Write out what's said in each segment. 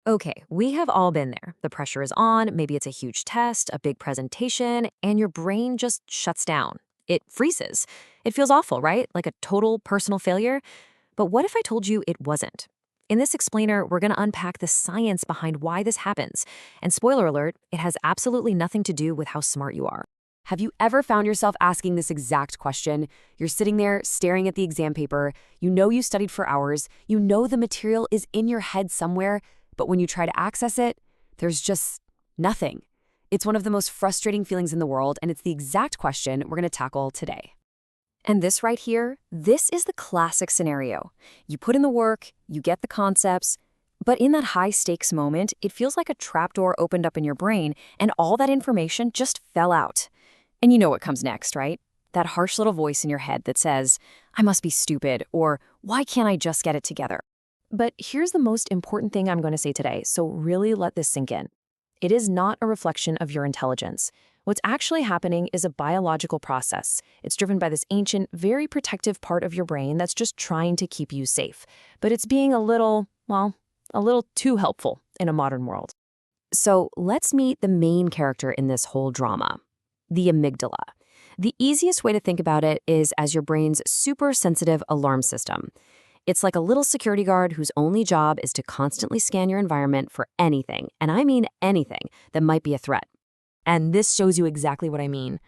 Okay, we have all been there. The pressure is on, maybe it's a huge test, a big presentation, and your brain just shuts down. It freezes. It feels awful, right? Like a total personal failure. But what if I told you it wasn't? In this explainer, we're going to unpack the science behind why this happens. And spoiler alert, it has absolutely nothing to do with how smart you are. Have you ever found yourself asking this exact question? You're sitting there staring at the exam paper, you know you studied for hours, you know the material is in your head somewhere, but when you try to access it, there's just nothing. It's one of the most frustrating feelings in the world, and it's the exact question we're going to tackle today. And this right here, this is the classic scenario. You put in the work, you get the concepts, but in that high stakes moment, it feels like a trapdoor opened up in your brain and all that information just fell out. And you know what comes next, right? That harsh little voice in your head that says, I must be stupid, or why can't I just get it together? But here's the most important thing I'm going to say today, so really let this sink in. It is not a reflection of your intelligence. What's actually happening is a biological process. It's driven by this ancient, very protective part of your brain that's just trying to keep you safe. But it's being a little too helpful in a modern world. So let's meet the main character in this whole drama, the amygdala. The easiest way to think about it is as your brain's super sensitive alarm system. It's like a little security guard whose only job is to constantly scan your environment for anything, and I mean anything, that might be a threat. And this shows you exactly what I mean.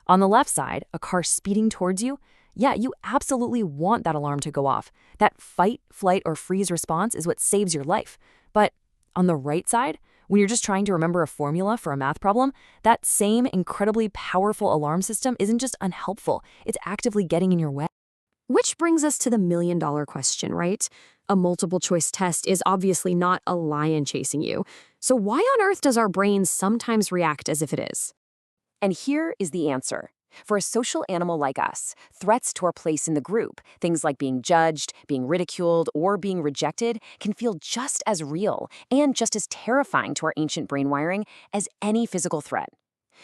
On the left side, a car speeding towards you, yeah, you absolutely want that alarm to go off. That fight, flight, or freeze response is what saves your life. But on the right side, when you're just trying to remember a formula for a math problem, that same incredibly powerful alarm system isn't just unhelpful, it's actively getting in your way. Which brings us to the million-dollar question, right? A multiple choice test is obviously not a lion chasing you. So why on earth does our brain sometimes react as if it is? And here is the answer. For a social animal like us, threats to our place in the group, things like being judged, being ridiculed, or being rejected, can feel just as real and just as terrifying to our ancient brain wiring as any physical threat.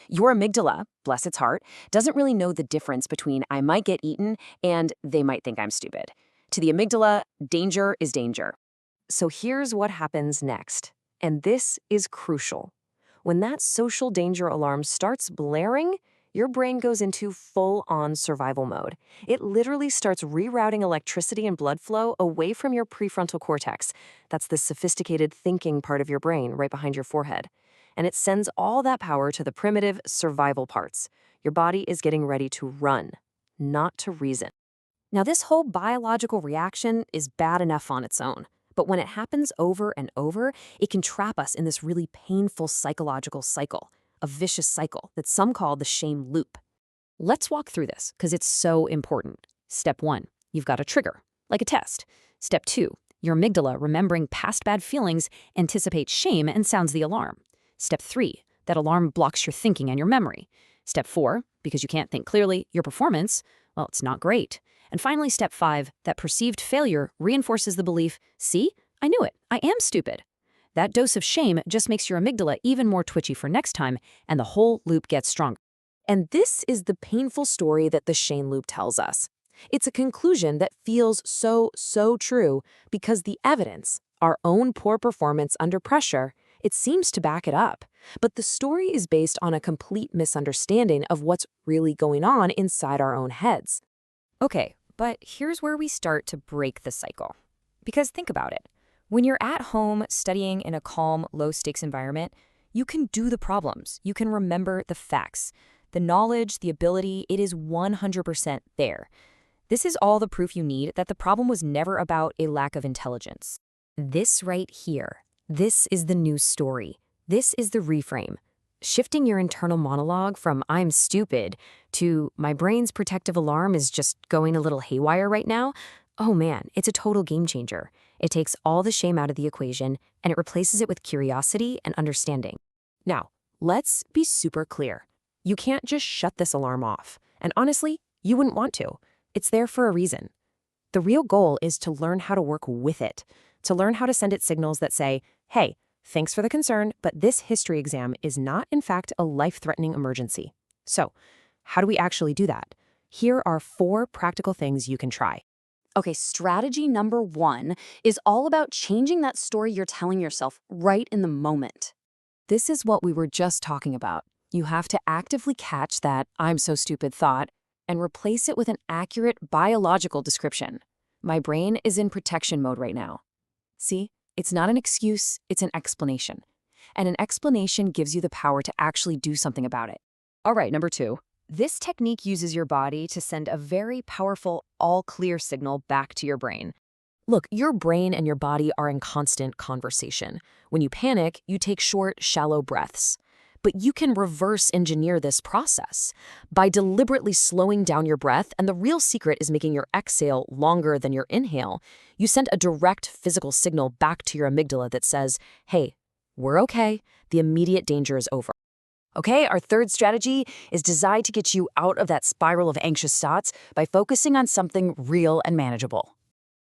Your amygdala, bless its heart, doesn't really know the difference between I might get eaten and they might think I'm stupid. To the amygdala, danger is danger. So here's what happens next. And this is crucial. When that social danger alarm starts blaring, your brain goes into full-on survival mode. It literally starts rerouting electricity and blood flow away from your prefrontal cortex. That's the sophisticated thinking part of your brain right behind your forehead. And it sends all that power to the primitive survival parts. Your body is getting ready to run, not to reason. Now, this whole biological reaction is bad enough on its own. But when it happens over and over, it can trap us in this really painful psychological cycle, a vicious cycle that some call the shame loop. Let's walk through this because it's so important. Step 1, you've got a trigger, like a test. Step 2, your amygdala, remembering past bad feelings, anticipates shame and sounds the alarm. Step 3, that alarm blocks your thinking and your memory. Step 4, because you can't think clearly, your performance, well, it's not great. And finally, step 5, that perceived failure reinforces the belief, see, I knew it, I am stupid. That dose of shame just makes your amygdala even more twitchy for next time, and the whole loop gets stronger. And this is the painful story that the shame loop tells us. It's a conclusion that feels so true because the evidence, our own poor performance under pressure, it seems to back it up. But the story is based on a complete misunderstanding of what's really going on inside our own heads. Okay, but here's where we start to break the cycle. Because think about it. When you're at home studying in a calm, low-stakes environment, you can do the problems. You can remember the facts. The knowledge, the ability, it is 100% there. This is all the proof you need that the problem was never about a lack of intelligence. This right here, this is the new story. This is the reframe. Shifting your internal monologue from I'm stupid to my brain's protective alarm is just going a little haywire right now, oh man, it's a total game changer. It takes all the shame out of the equation and it replaces it with curiosity and understanding. Now, let's be super clear. You can't just shut this alarm off. And honestly, you wouldn't want to. It's there for a reason. The real goal is to learn how to work with it, to learn how to send it signals that say, hey, thanks for the concern, but this history exam is not, in fact, a life-threatening emergency. So, how do we actually do that? Here are 4 practical things you can try. Okay, strategy number one is all about changing that story you're telling yourself right in the moment. This is what we were just talking about. You have to actively catch that "I'm so stupid" thought and replace it with an accurate biological description. My brain is in protection mode right now. See, it's not an excuse, it's an explanation. And an explanation gives you the power to actually do something about it. All right, number two. This technique uses your body to send a very powerful all clear signal back to your brain. Look, your brain and your body are in constant conversation. When you panic, you take short, shallow breaths. But you can reverse engineer this process by deliberately slowing down your breath, and the real secret is making your exhale longer than your inhale. You send a direct physical signal back to your amygdala that says, hey, we're okay, the immediate danger is over. Okay, our third strategy is designed to get you out of that spiral of anxious thoughts by focusing on something real and manageable.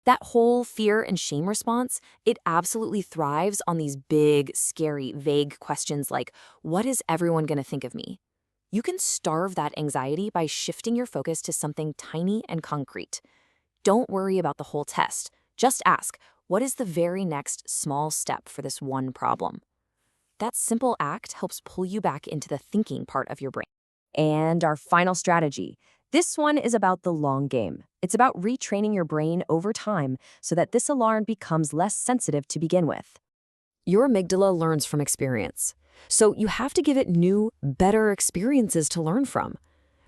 That whole fear and shame response, it absolutely thrives on these big, scary, vague questions like, what is everyone going to think of me? You can starve that anxiety by shifting your focus to something tiny and concrete. Don't worry about the whole test. Just ask, what is the very next small step for this one problem? That simple act helps pull you back into the thinking part of your brain. And our final strategy. This one is about the long game. It's about retraining your brain over time so that this alarm becomes less sensitive to begin with. Your amygdala learns from experience. So you have to give it new, better experiences to learn from.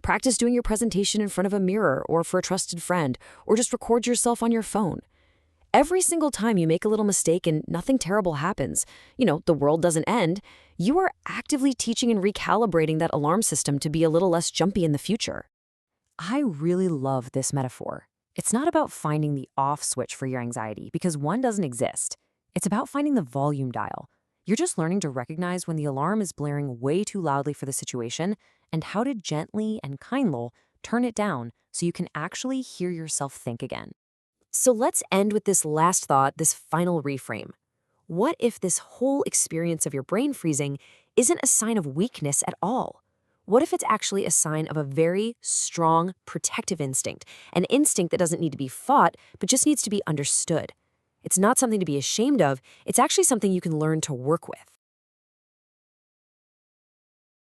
Practice doing your presentation in front of a mirror or for a trusted friend, or just record yourself on your phone. Every single time you make a little mistake and nothing terrible happens, the world doesn't end, you are actively teaching and recalibrating that alarm system to be a little less jumpy in the future. I really love this metaphor. It's not about finding the off switch for your anxiety, because one doesn't exist. It's about finding the volume dial. You're just learning to recognize when the alarm is blaring way too loudly for the situation and how to gently and kindly turn it down so you can actually hear yourself think again. So let's end with this last thought, this final reframe. What if this whole experience of your brain freezing isn't a sign of weakness at all? What if it's actually a sign of a very strong protective instinct, an instinct that doesn't need to be fought, but just needs to be understood? It's not something to be ashamed of, it's actually something you can learn to work with.